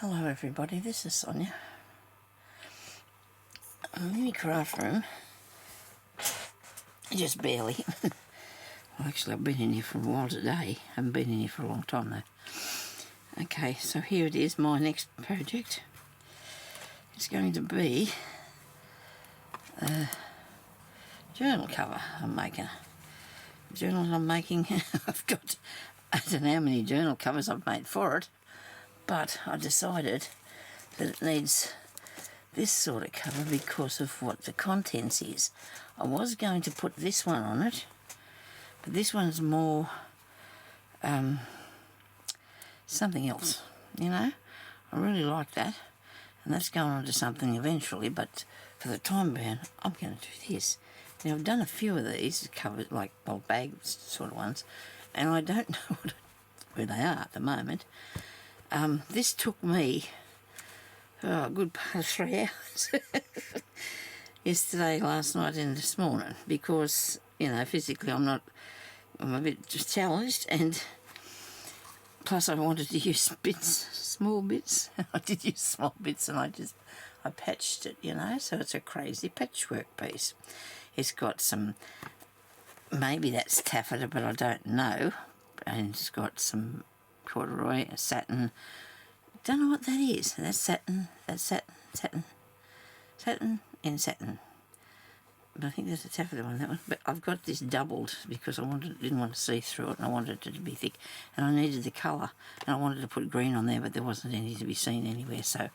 Hello everybody, this is Sonya. I'm in my craft room, just barely. Well, actually I've been in here for a while today, I haven't been in here for a long time though. Okay, so here it is, my next project. It's going to be a journal cover I'm making. Journals I'm making, I don't know how many journal covers I've made for it, but I decided that it needs this sort of cover because of what the contents is. I was going to put this one on it, but this one's more something else, you know. I really like that, and that's going on to something eventually, but for the time being I'm going to do this. Now I've done a few of these covered, like old bag sort of ones, and I don't know where they are at the moment. This took me a good part of 3 hours yesterday, last night and this morning, because, you know, physically I'm a bit challenged, and plus I wanted to use small bits. I did use small bits, and I patched it, you know, so it's a crazy patchwork piece. It's got some, maybe that's taffeta, but I don't know, and it's got some corduroy, satin. Don't know what that is. That's satin, satin and satin. But I think there's a taffeta one, that one. But I've got this doubled because I didn't want to see through it, and I wanted it to be thick, and I needed the colour, and I wanted to put green on there, but there wasn't any to be seen anywhere. So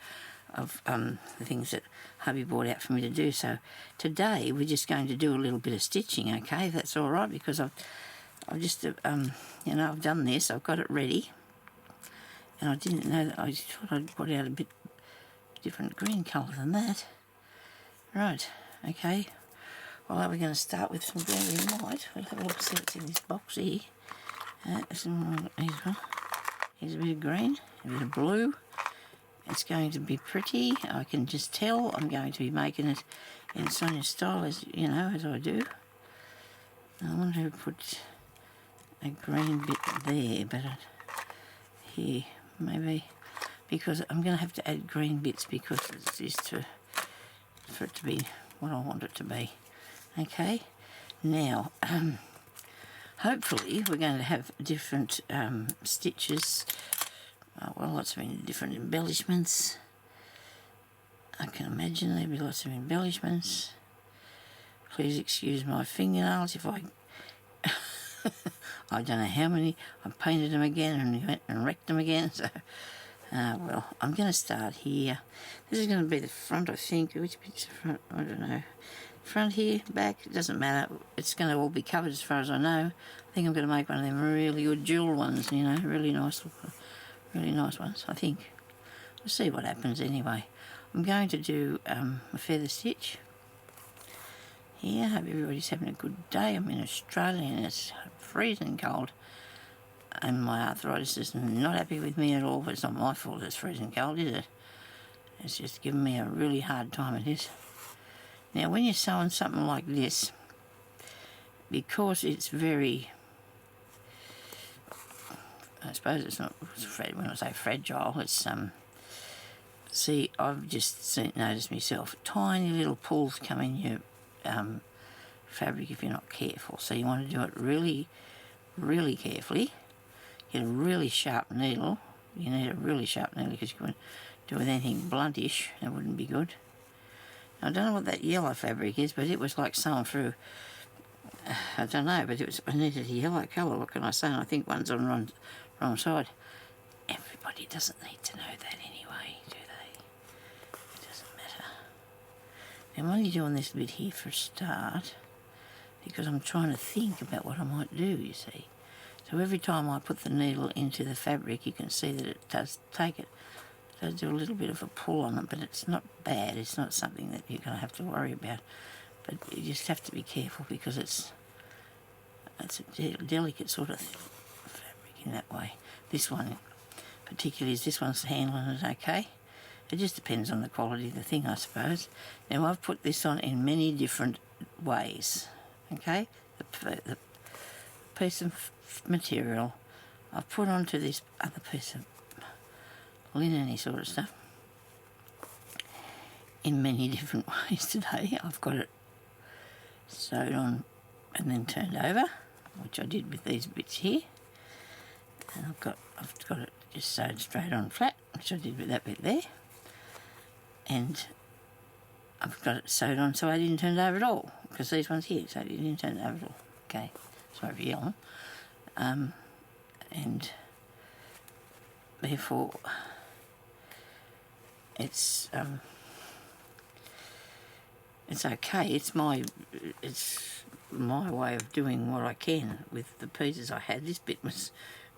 of the things that hubby brought out for me to do. So today we're just going to do a little bit of stitching, okay, if that's all right, because I've just you know, I've done this, I've got it ready, and I didn't know that. I thought I'd put out a bit different green colour than that. Right, okay. Well, we're going to start with some very light. We'll have a look, see what's in this box here. Here's a bit of green, a bit of blue. It's going to be pretty. I can just tell I'm going to be making it in Sonya style, as you know, as I do. I want to put a green bit there, but here maybe, because I'm going to have to add green bits because it's just for it to be what I want it to be. Okay, now hopefully we're going to have different stitches. Well, lots of different embellishments. I can imagine there'll be lots of embellishments. Please excuse my fingernails if I I don't know how many. I painted them again and went and wrecked them again. So well, I'm going to start here. This is going to be the front, I think. Which bit's the front? I don't know. Front here, back, it doesn't matter. It's going to all be covered as far as I know. I think I'm going to make one of them really good jewel ones, you know, really nice ones, I think. We'll see what happens anyway. I'm going to do a feather stitch here. Hope everybody's having a good day. I'm in Australia and it's freezing cold, and my arthritis is not happy with me at all, but it's not my fault it's freezing cold, is it? It's just giving me a really hard time, it is. Now when you're sewing something like this, because it's very, I suppose it's not, when I say fragile, it's see, I've just noticed myself, tiny little pulls come in your fabric if you're not careful. So you want to do it really, really carefully. Get a really sharp needle. You need a really sharp needle because you couldn't do with anything bluntish, that wouldn't be good. Now, I don't know what that yellow fabric is, but it was like sewn through, I don't know, but I needed a yellow colour, what can I say? And I think one's on the wrong side. Everybody doesn't need to know that anyway, do they? It doesn't matter. Now I'm only doing this bit here for a start because I'm trying to think about what I might do, you see. So every time I put the needle into the fabric, you can see that it does take it. It does do a little bit of a pull on it, but it's not bad. It's not something that you're going to have to worry about. But you just have to be careful because it's a delicate sort of fabric in that way. This one particularly, this one's handling it okay. It just depends on the quality of the thing, I suppose. Now I've put this on in many different ways, okay? The piece of material I've put onto this other piece of linen sort of stuff in many different ways today. I've got it sewed on and then turned over, which I did with these bits here, and I've got it just sewed straight on flat, which I did with that bit there, and I've got it sewed on so I didn't turn it over at all, because these ones here, so I didn't turn it over at all. Okay, sorry for yelling. And therefore it's okay. It's my way of doing what I can with the pieces I had. This bit was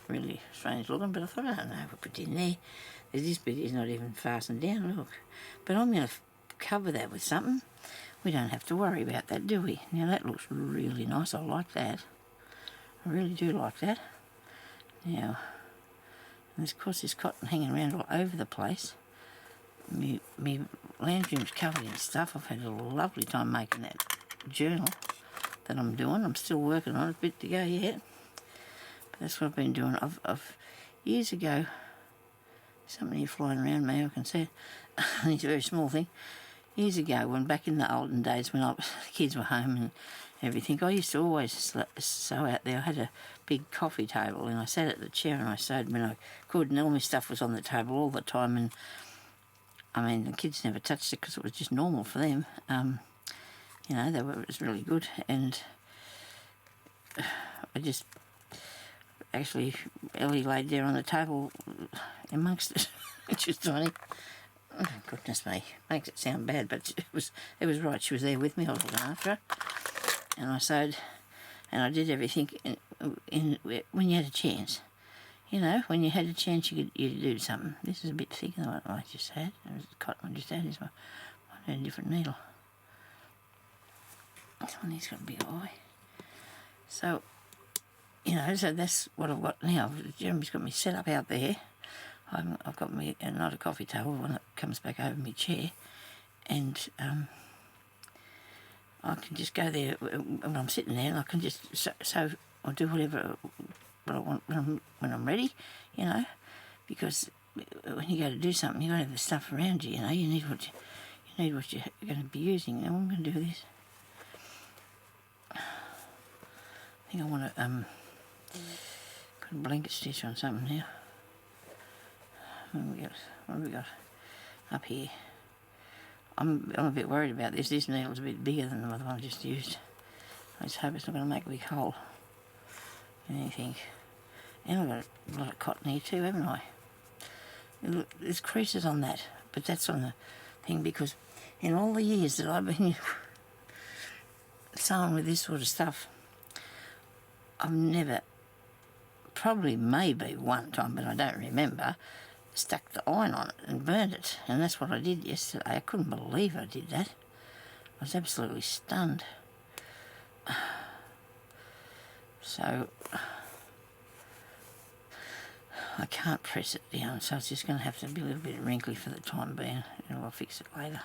really strange looking, but I thought, I don't know, we'll put it in there. This bit is not even fastened down, look. But I'm going to cover that with something. We don't have to worry about that, do we? Now that looks really nice. I like that. I really do like that. Now, and of course there's cotton hanging around all over the place. Me lounge room's covered in stuff. I've had a lovely time making that journal that I'm doing. I'm still working on it, a bit to go yet. But that's what I've been doing. I've years ago, something here flying around me, I can see it. It's a very small thing. Years ago, when back in the olden days when the kids were home and everything, I used to always sew out there. I had a big coffee table and I sat at the chair and I sewed when I could, and all my stuff was on the table all the time, and I mean the kids never touched it because it was just normal for them. You know, it was really good, and I just actually Ellie laid there on the table amongst it, which was tiny. Oh, goodness me, makes it sound bad, but it was right. She was there with me. I was looking after her, and I sewed, and I did everything when you had a chance. You know, when you had a chance, you could do something. This is a bit thicker than what I just had. It was cotton I just had. This one, I had a different needle. This one here's got a big eye. So, you know, so that's what I've got now. Jeremy's got me set up out there. I've got me not a coffee table, one that comes back over my chair, and I can just go there when I'm sitting there, and I can just sew or do whatever I want when I'm ready, you know, because when you go to do something, you've got to have the stuff around you, you know. You need what you're going to be using. Now I'm going to do this. I think I want to put a blanket stitch on something now. What have we got up here? I'm a bit worried about this. This needle's a bit bigger than the other one I just used. I just hope it's not going to make a big hole in anything. And I've got a lot of cotton here too, haven't I? Look, there's creases on that, but that's on the thing because in all the years that I've been sewing with this sort of stuff, I've never, probably maybe one time, but I don't remember, stuck the iron on it and burned it, and that's what I did yesterday. I couldn't believe I did that. I was absolutely stunned. So I can't press it down, so it's just going to have to be a little bit wrinkly for the time being, and I'll fix it later.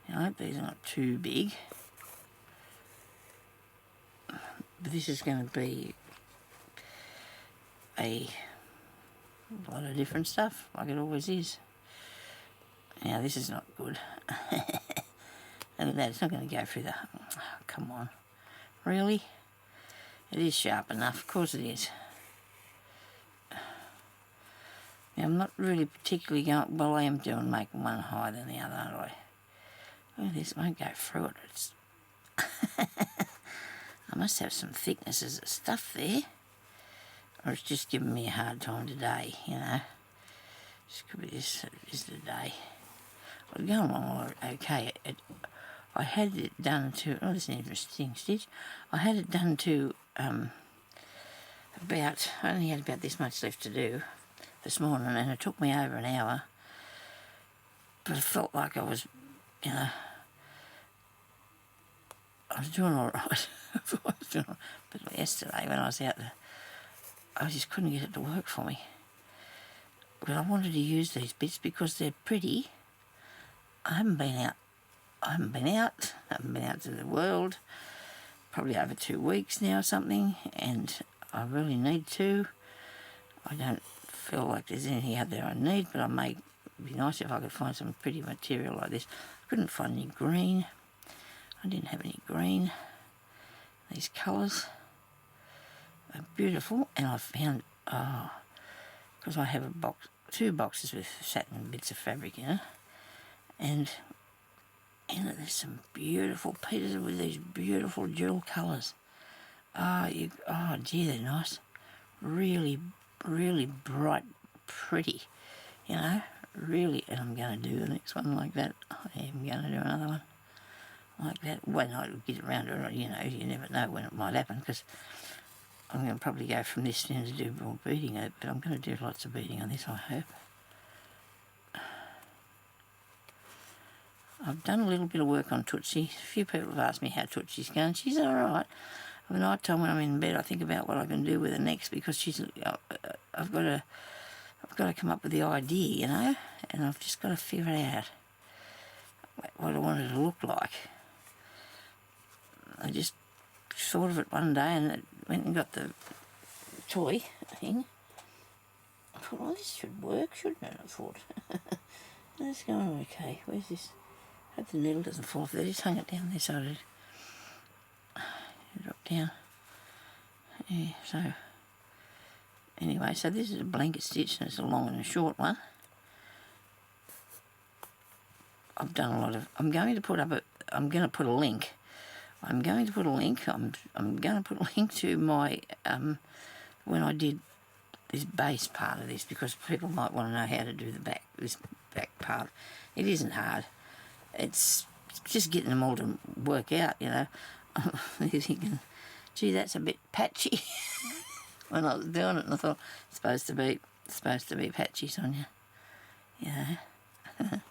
Now, I hope these are not too big, but this is going to be a lot of different stuff, like it always is. Now, this is not good. Look at that, it's not going to go through the... Oh, come on. Really? It is sharp enough, of course it is. Now, I'm not really particularly going... Well, I am doing making one higher than the other, aren't I? Look at this, it won't go through it. It's I must have some thicknesses of stuff there. Or it's just giving me a hard time today, you know. This could be this the day. Well, going along okay. I had it done to... Oh, this is an interesting stitch. I had it done to about... I only had about this much left to do this morning, and it took me over an hour. But it felt like I was, you know... I was doing all right. But yesterday, when I was out there, I just couldn't get it to work for me. But I wanted to use these bits because they're pretty. I haven't been out to the world, probably over 2 weeks now or something, and I really need to. I don't feel like there's anything out there I need, but it'd be nice if I could find some pretty material like this. I couldn't find any green. I didn't have any green. These colours are beautiful, and I found, because I have two boxes with satin bits of fabric in it, and in it there's some beautiful pieces with these beautiful dual colours. Oh dear, they're nice. Really, really bright, pretty, you know, really. And I'm going to do the next one like that. I am going to do another one like that when I get around to it. You know, you never know when it might happen, because I'm going to probably go from this then to do more beading, but I'm going to do lots of beading on this, I hope. I've done a little bit of work on Tootsie. A few people have asked me how Tootsie's going. She's all right. At night time when I'm in bed, I think about what I can do with her next, because I've got to come up with the idea, you know, and I've just got to figure out what I want it to look like. I just thought of it one day and went and got the toy thing. I thought, well, this should work, shouldn't it? I thought. That's going okay. Where's this? I hope the needle doesn't fall off there. Just hung it down there so it drop down. Yeah, so anyway, so this is a blanket stitch, and it's a long and a short one. I've done a lot of, I'm going to put a link. I'm going to put a link to my, when I did this base part of this, because people might want to know how to do this back part. It isn't hard. It's just getting them all to work out, you know. You're thinking, gee, that's a bit patchy. When I was doing it, and I thought, it's supposed to be patchy, Sonya. You know.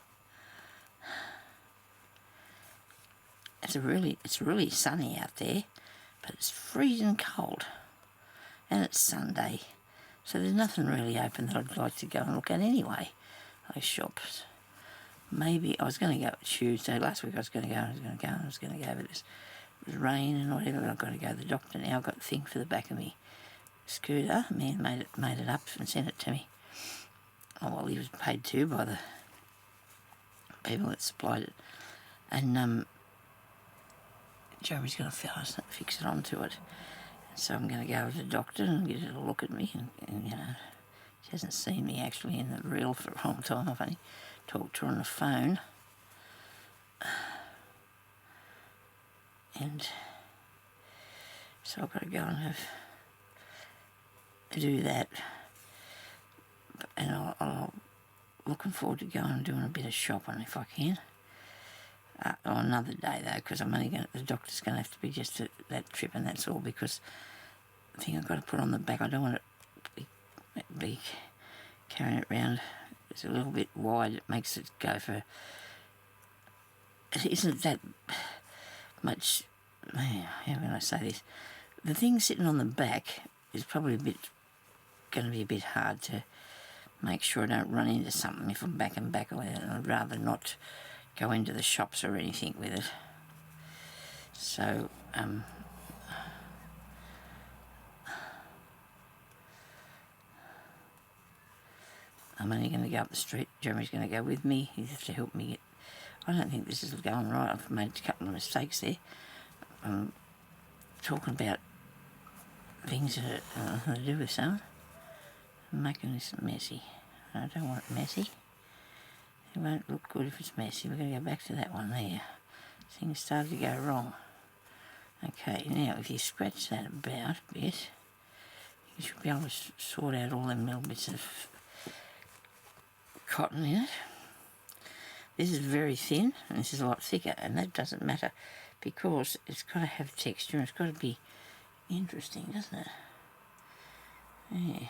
It's really sunny out there, but it's freezing cold, and it's Sunday, so there's nothing really open that I'd like to go and look at anyway. Those shops. Maybe I was going to go Tuesday. Last week I was going to go, but it was rain and whatever. But I've got to go to the doctor now. I've got the thing for the back of me scooter. Man made it up and sent it to me. Oh well, he was paid too by the people that supplied it, and Jeremy's going to fix it onto it. So I'm going to go to the doctor and get her to look at me, and you know, she hasn't seen me actually in the real for a long time. I've only talked to her on the phone. And so I've got to go and do that. And I'll looking forward to going and doing a bit of shopping if I can. On another day though, because the doctor's going to have to be just that trip, and that's all, because the thing I've got to put on the back, I don't want it to be carrying it around. It's a little bit wide. It makes it go for. It isn't that much. How can I say this? The thing sitting on the back is probably going to be a bit hard to make sure I don't run into something if I'm back with it, and I'd rather not go into the shops or anything with it. So I'm only going to go up the street. Jeremy's going to go with me. He's have to help me get. I don't think this is going right. I've made a couple of mistakes there. I'm talking about things that are nothing to do with someone. I'm making this messy. I don't want it messy. It won't look good if it's messy. We're going to go back to that one there. Things started to go wrong. Okay, now if you scratch that about a bit, you should be able to sort out all them little bits of cotton in it. This is very thin, and this is a lot thicker, and that doesn't matter, because it's got to have texture, and it's got to be interesting, doesn't it? Yeah.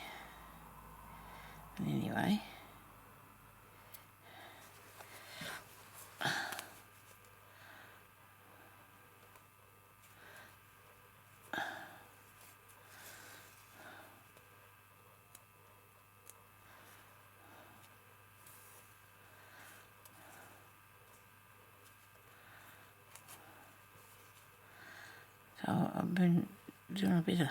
But anyway. So I've been doing a bit of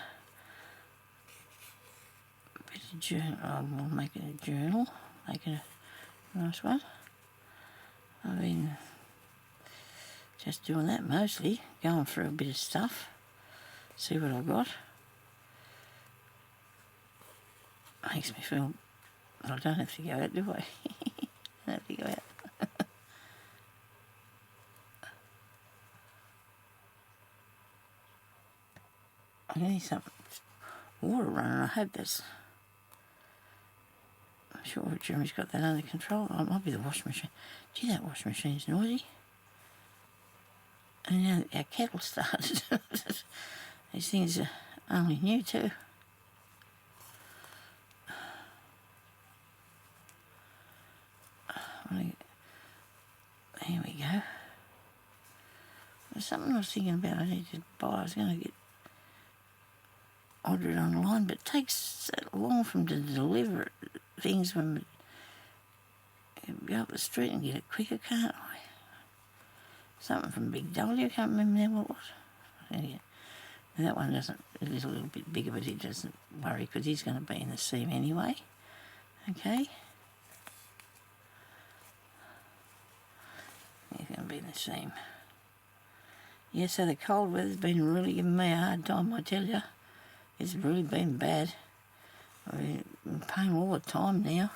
journal. I'll make it a journal. Make it a nice one. I've been just doing that mostly, going through a bit of stuff, see what I've got. Makes me feel I don't have to go out, do I? I don't have to go out. I need some water running. I hope that's... I'm sure Jeremy's got that under control. Oh, it might be the washing machine. Gee, that washing machine's noisy. And now our kettle started. These things are only new too. Here we go. There's something I was thinking about I need to buy. I was going to order it online, but it takes so long for them to deliver things when you go up the street and get it quicker, can't I? Something from Big W, I can't remember now what it was. Anyway, that one doesn't, it is a little bit bigger, but he doesn't worry because he's going to be in the seam anyway. Okay. He's going to be in the seam. Yeah, so the cold weather's been really giving me a hard time, I tell you. It's really been bad. I've been in pain all the time now.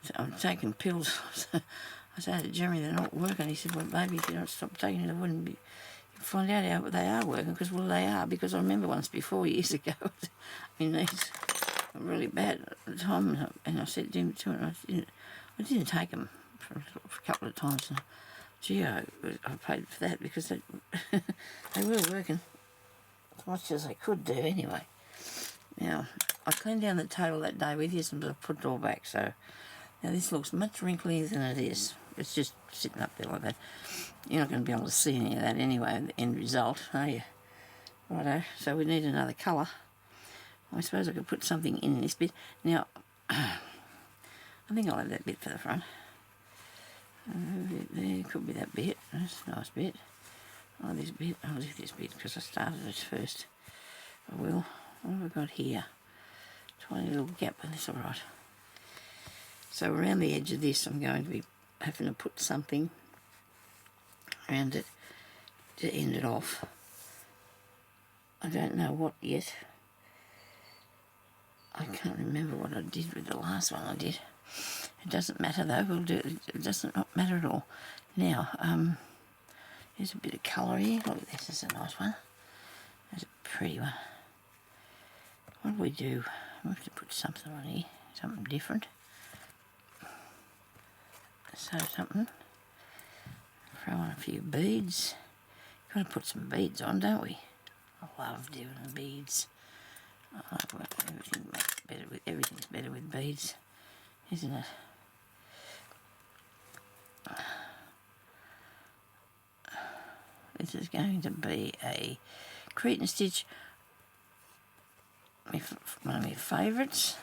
So I'm taking pills. I said to Jeremy, they're not working. He said, well, maybe if you don't stop taking it, I wouldn't be... You'll find out how they are working, because, well, they are. Because I remember once before, years ago, I mean, these were really bad at the time. And I said to him, I didn't take them for a couple of times. And, gee, I paid for that because they were working as much as they could do anyway. Now, I cleaned down the table that day with you, and I put it all back. So now this looks much wrinklier than it is. It's just sitting up there like that. You're not going to be able to see any of that anyway, the end result, are you? Righto, so we need another colour. I suppose I could put something in this bit. Now, I think I'll have that bit for the front. There could be that bit. That's a nice bit. Oh, this bit. I'll leave this bit because I started it first. I will. What have I got here? Tiny little gap, but that's alright. So around the edge of this, I'm going to be having to put something around it to end it off. I don't know what yet. I can't remember what I did with the last one I did. It doesn't matter though, we'll do it. It doesn't matter at all. Now, here's a bit of colour here. Look, this is a nice one. That's a pretty one. What do we do? We have to put something on here, something different. So something. Throw on a few beads. Got to put some beads on, don't we? I love doing the beads. Everything's better with beads, isn't it? This is going to be a Crete and Stitch, one of my favourites.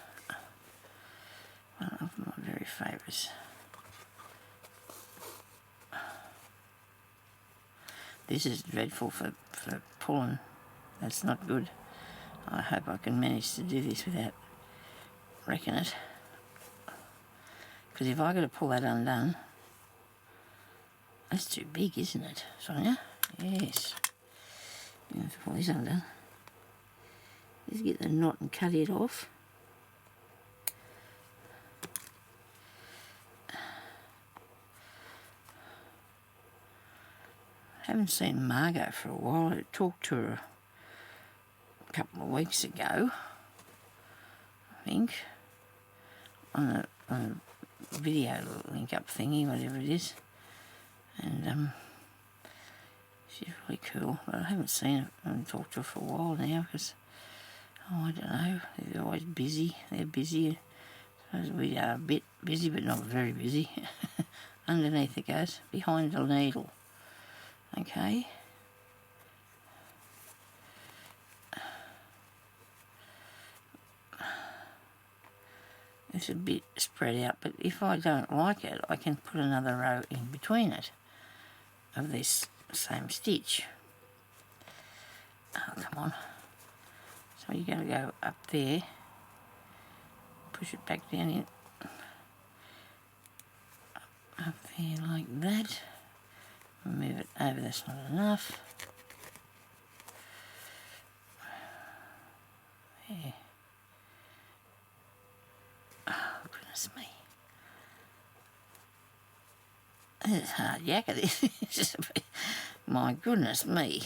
One of my very favourites. This is dreadful for pulling. That's not good. I hope I can manage to do this without wrecking it. Because if I got to pull that undone, that's too big, isn't it, Sonya? Yes. You have to pull this undone. Just get the knot and cut it off. I haven't seen Margot for a while. I talked to her a couple of weeks ago, I think, on a video link-up thingy, whatever it is. And she's really cool. But I haven't seen her and talked to her for a while now because, oh, I don't know, they're always busy. They're busy. I suppose we are a bit busy, but not very busy. Underneath it goes, behind the needle. Okay. It's a bit spread out, but if I don't like it, I can put another row in between it of this same stitch. Oh, come on. So So you got to go up there, push it back down in, up there like that, move it over, that's not enough. There. Oh, goodness me. It's hard yakka, this. My goodness me.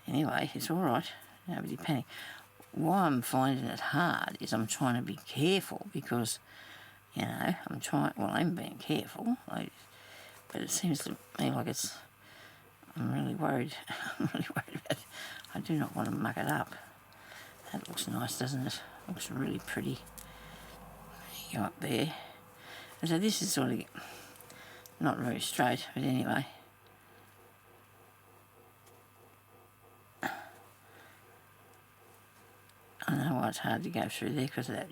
Anyway, it's all right. Nobody panic. Why I'm finding it hard is I'm trying to be careful because, you know, I'm being careful, but it seems to me like I'm really worried. I'm really worried about it. I do not want to muck it up. That looks nice, doesn't it? Looks really pretty. Go up there. And so this is sort of not very straight, but anyway. I know why it's hard to go through there because of that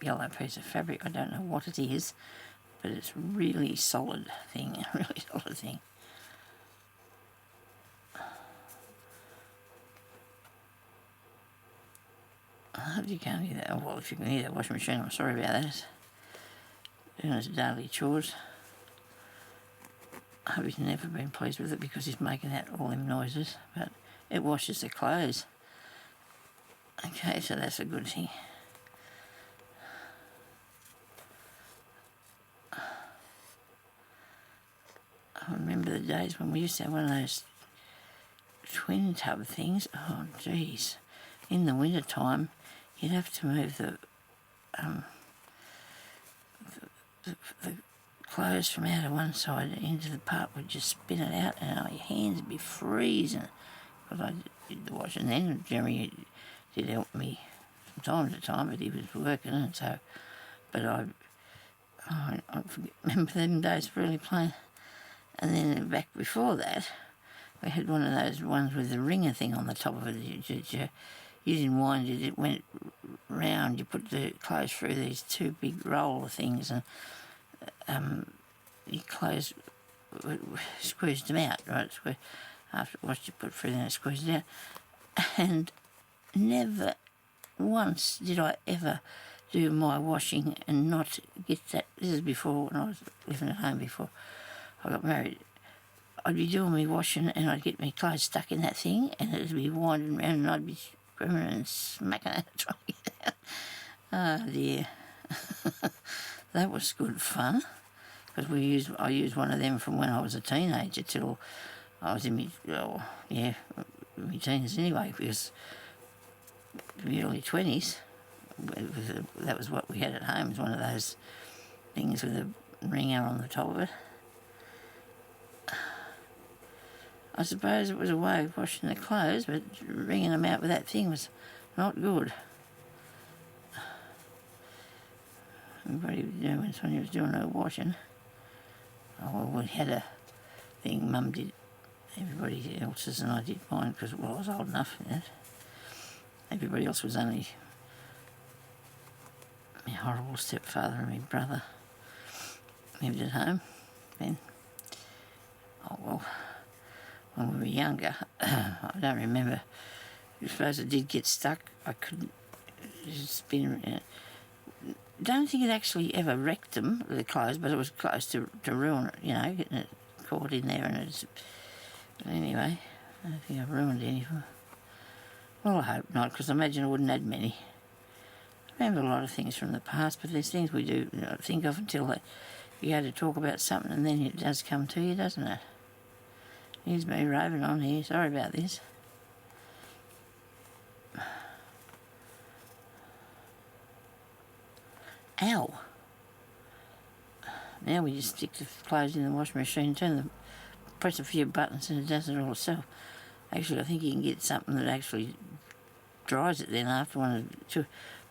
yellow piece of fabric. I don't know what it is, but it's really solid thing, a really solid thing. I hope you can't hear that. Oh, well, if you can hear that washing machine, I'm sorry about that. Doing his daily chores. I hope he's never been pleased with it because he's making out all them noises, but it washes the clothes. Okay, so that's a good thing. I remember the days when we used to have one of those twin tub things. Oh, geez. In the winter time, you'd have to move the clothes from out of one side into the part where you spin it out, and your hands would be freezing. Because I did the washing then. Jeremy did help me from time to time, but he was working, and so. But I remember them days really plain. And then back before that, we had one of those ones with the ringer thing on the top of it. You didn't wind it, it went round. You put the clothes through these two big roller things, and your clothes squeezed them out, right? After what you put through, then it squeezed it out. And never once did I ever do my washing and not get that. This is before, when I was living at home before I got married. I'd be doing my washing and I'd get my clothes stuck in that thing and it'd be winding around and I'd be screaming and smacking it trying to get it out. Oh dear. That was good fun because I used one of them from when I was a teenager till I was in my teens anyway, because the early 20s, that was what we had at home, was one of those things with a ringer on the top of it. I suppose it was a way of washing the clothes, but wringing them out with that thing was not good. Everybody was doing when Sonya was doing her washing. Oh, well, we had a thing Mum did everybody else's and I did mine because, well, I was old enough for that. Everybody else was only my horrible stepfather and my brother lived at home then. Oh, well, when we were younger, I don't remember. I suppose it did get stuck. I couldn't spin. Don't think it actually ever wrecked them, the clothes, but it was close to ruin it, you know, getting it caught in there and it's... But anyway, I don't think I've ruined anything. Well, I hope not, because I imagine I wouldn't add many. I remember a lot of things from the past, but there's things we do not think of until you go to talk about something and then it does come to you, doesn't it? Here's me roving on here, sorry about this. Ow! Now we just stick the clothes in the washing machine, press a few buttons and it does it all itself. Actually, I think you can get something that actually dries it then after one or two.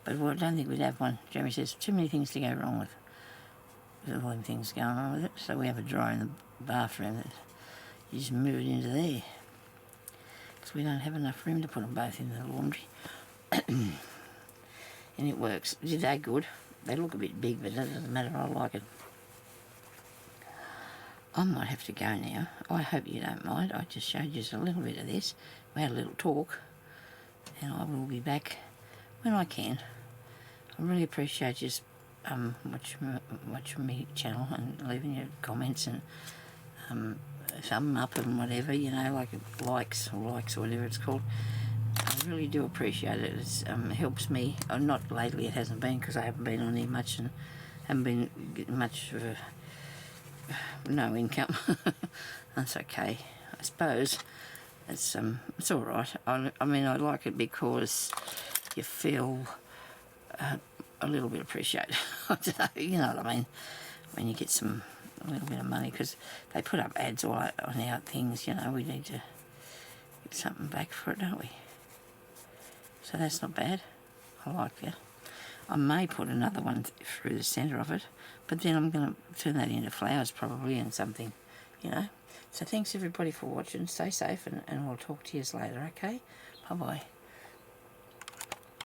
But I don't think we'd have one. Jeremy says too many things to go wrong with all them things going on with it. So we have a dryer in the bathroom that you just move it into there. Because we don't have enough room to put them both in the laundry. And it works. They're good. They look a bit big, but that doesn't matter. I like it. I might have to go now. I hope you don't mind. I just showed you a little bit of this. We had a little talk, and I will be back when I can. I really appreciate you watching me channel and leaving your comments and thumb up and whatever, you know, like likes or whatever it's called. I really do appreciate it. It helps me. Not lately, it hasn't been, because I haven't been on here much and haven't been getting much of no income. That's okay, I suppose. It's all right. I mean, I like it because you feel a little bit appreciated. You know what I mean? When you get a little bit of money, because they put up ads all on our things, you know, we need to get something back for it, don't we? So that's not bad. I like that. I may put another one through the centre of it, but then I'm going to turn that into flowers probably and something, you know. So thanks everybody for watching. Stay safe, and I'll talk to you later, okay? Bye-bye.